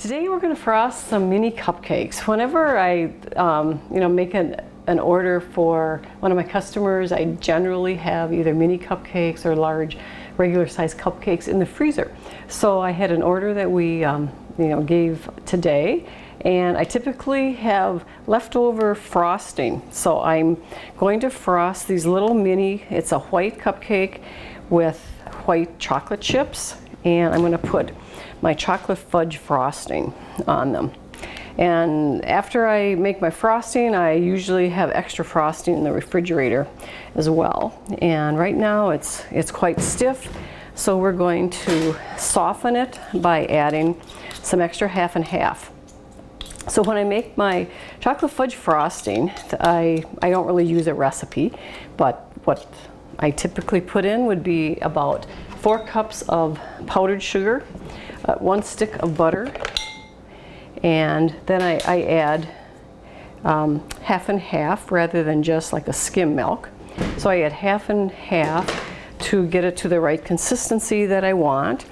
Today we're going to frost some mini cupcakes. Whenever I make an order for one of my customers, I generally have either mini cupcakes or large regular size cupcakes in the freezer. So I had an order that we gave today, and I typically have leftover frosting. So I'm going to frost these little mini, it's a white cupcake with white chocolate chips, and I'm going to put my chocolate fudge frosting on them. And after I make my frosting, I usually have extra frosting in the refrigerator as well. And right now it's quite stiff, so we're going to soften it by adding some extra half and half. So when I make my chocolate fudge frosting, I don't really use a recipe, but what I typically put in would be about 4 cups of powdered sugar, 1 stick of butter, and then I add half and half rather than just like a skim milk. So I add half and half to get it to the right consistency that I want,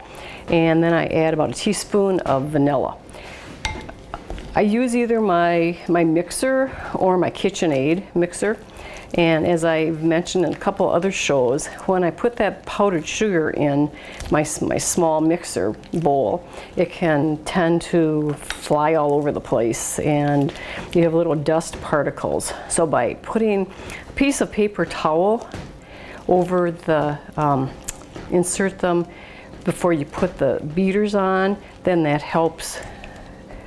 and then I add about a teaspoon of vanilla. I use either my mixer or my KitchenAid mixer. And as I've mentioned in a couple other shows, when I put that powdered sugar in my small mixer bowl, it can tend to fly all over the place and you have little dust particles. So by putting a piece of paper towel over the, insert them before you put the beaters on, then that helps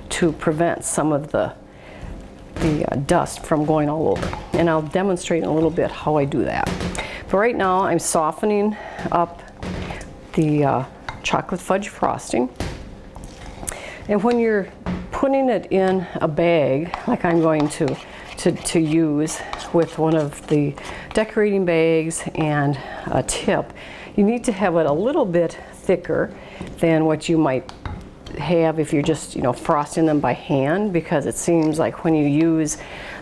to prevent some of the dust from going all over. And I'll demonstrate in a little bit how I do that. But right now I'm softening up the chocolate fudge frosting. And when you're putting it in a bag, like I'm going to use with one of the decorating bags and a tip, you need to have it a little bit thicker than what you might have if you're just frosting them by hand, because it seems like when you use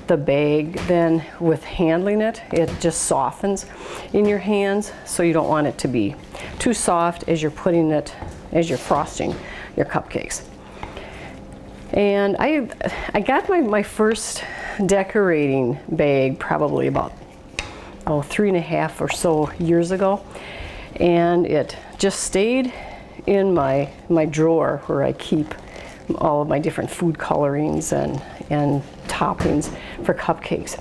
the bag, then with handling it, it just softens in your hands. So you don't want it to be too soft as you're frosting your cupcakes. And I got my first decorating bag probably about 3.5 or so years ago, and it just stayed in my drawer where I keep all of my different food colorings and toppings for cupcakes.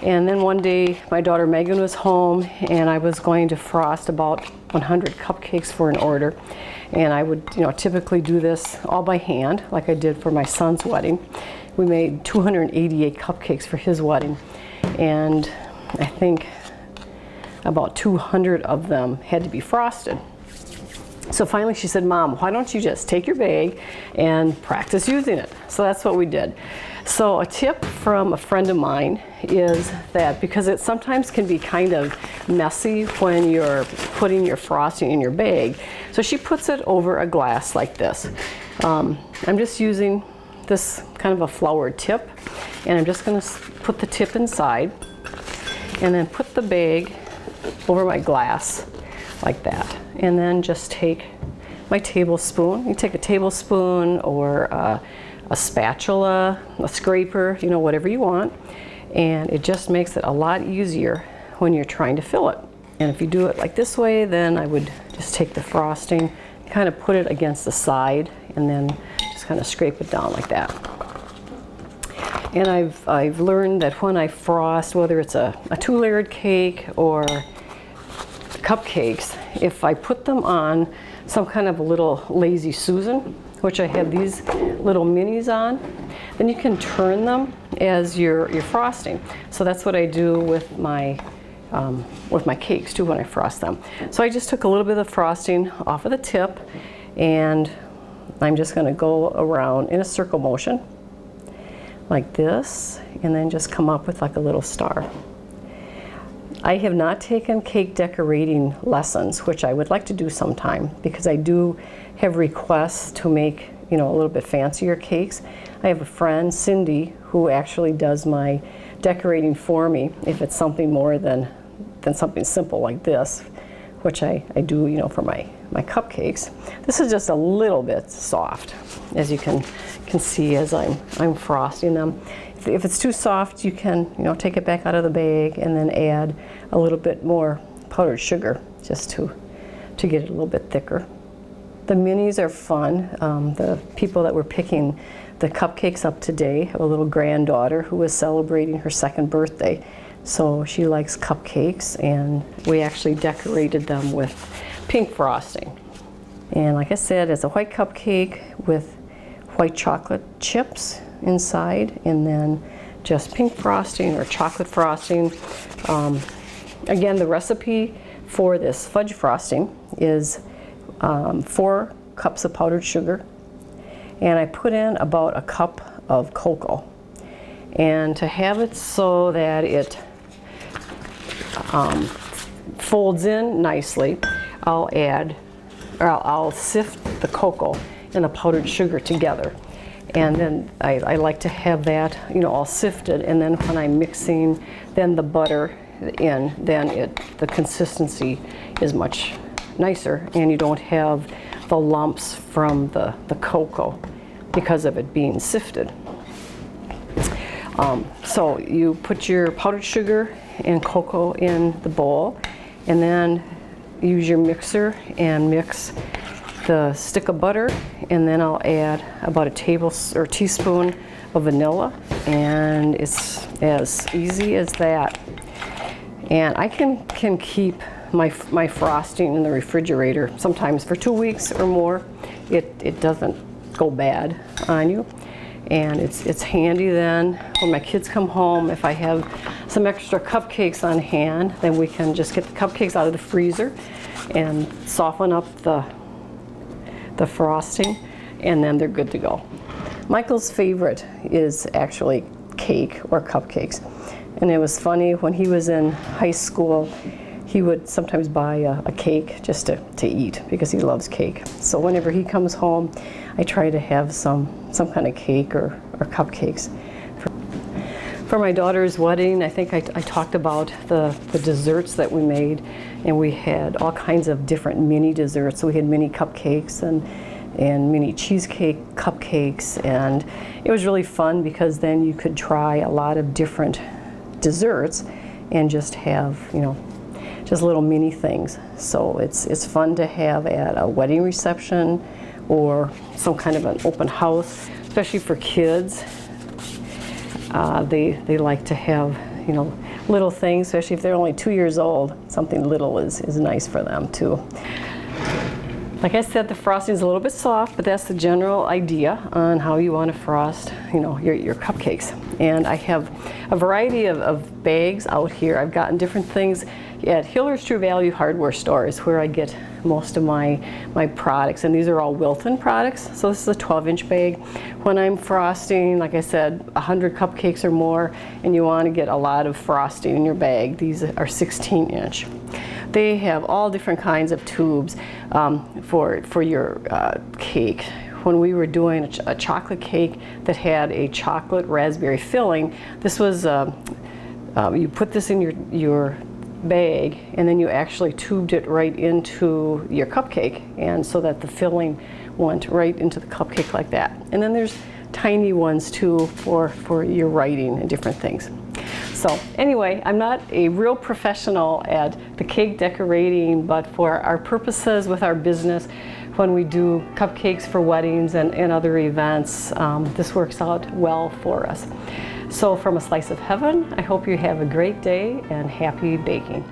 And then one day my daughter Megan was home, and I was going to frost about 100 cupcakes for an order. And I would typically do this all by hand like I did for my son's wedding. We made 288 cupcakes for his wedding, and I think about 200 of them had to be frosted. So finally she said, "Mom, why don't you just take your bag and practice using it?" So that's what we did. So a tip from a friend of mine is that, because it sometimes can be kind of messy when you're putting your frosting in your bag, so she puts it over a glass like this. I'm just using this kind of a floured tip, and I'm just going to put the tip inside and then put the bag over my glass like that. And then just take my tablespoon. You take a tablespoon or a spatula, a scraper, whatever you want. And it just makes it a lot easier when you're trying to fill it. And if you do it like this way, then I would just take the frosting, kind of put it against the side, and then just kind of scrape it down like that. And I've learned that when I frost, whether it's a 2-layered cake or cupcakes, if I put them on some kind of a little Lazy Susan, which I have these little minis on, then you can turn them as you're frosting. So that's what I do with my cakes too when I frost them. So I just took a little bit of frosting off of the tip, and I'm just going to go around in a circle motion like this, and then just come up with like a little star. I have not taken cake decorating lessons, which I would like to do sometime, because I do have requests to make a little bit fancier cakes. I have a friend, Cindy, who actually does my decorating for me if it's something more than something simple like this, which I do, for my cupcakes. This is just a little bit soft, as you can see as I'm frosting them. If it's too soft, you can, take it back out of the bag and then add a little bit more powdered sugar just to get it a little bit thicker. The minis are fun. The people that were picking the cupcakes up today have a little granddaughter who is celebrating her 2nd birthday. So she likes cupcakes, and we actually decorated them with pink frosting. And like I said, it's a white cupcake with white chocolate chips inside, and then just pink frosting or chocolate frosting. Again, the recipe for this fudge frosting is 4 cups of powdered sugar, and I put in about a cup of cocoa. And to have it so that it folds in nicely, I'll sift the cocoa and the powdered sugar together. And then I like to have that, all sifted, and then when I'm mixing then the butter in, then the consistency is much nicer, and you don't have the lumps from the cocoa because of it being sifted. So you put your powdered sugar and cocoa in the bowl, and then use your mixer and mix the stick of butter, and then I'll add about a teaspoon of vanilla, and it's as easy as that. And I can keep my frosting in the refrigerator sometimes for 2 weeks or more. It doesn't go bad on you, and it's handy then when my kids come home. If I have some extra cupcakes on hand, then we can just get the cupcakes out of the freezer and soften up the frosting, and then they're good to go. Michael's favorite is actually cake or cupcakes. And it was funny, when he was in high school, he would sometimes buy a cake just to eat because he loves cake. So whenever he comes home, I try to have some kind of cake or cupcakes. For my daughter's wedding, I think I talked about the desserts that we made, and we had all kinds of different mini desserts. So we had mini cupcakes and mini cheesecake cupcakes, and it was really fun because then you could try a lot of different desserts and just have, just little mini things. So it's fun to have at a wedding reception or some kind of an open house, especially for kids. They like to have, little things, especially if they're only 2 years old. Something little is nice for them too. Like I said, the frosting is a little bit soft, but that's the general idea on how you want to frost, your cupcakes. And I have a variety of bags out here. I've gotten different things at Hiller's True Value hardware stores, where I get most of my products, and these are all Wilton products. So this is a 12-inch bag. When I'm frosting, like I said, 100 cupcakes or more, and you want to get a lot of frosting in your bag, these are 16-inch. They have all different kinds of tubes for your cake. When we were doing a chocolate cake that had a chocolate raspberry filling, this was, you put this in your bag, and then you actually tubed it right into your cupcake, and so that the filling went right into the cupcake like that. And then there's tiny ones too for your writing and different things. So anyway, I'm not a real professional at the cake decorating, but for our purposes with our business, when we do cupcakes for weddings and other events, this works out well for us. So from a slice of heaven, I hope you have a great day and happy baking.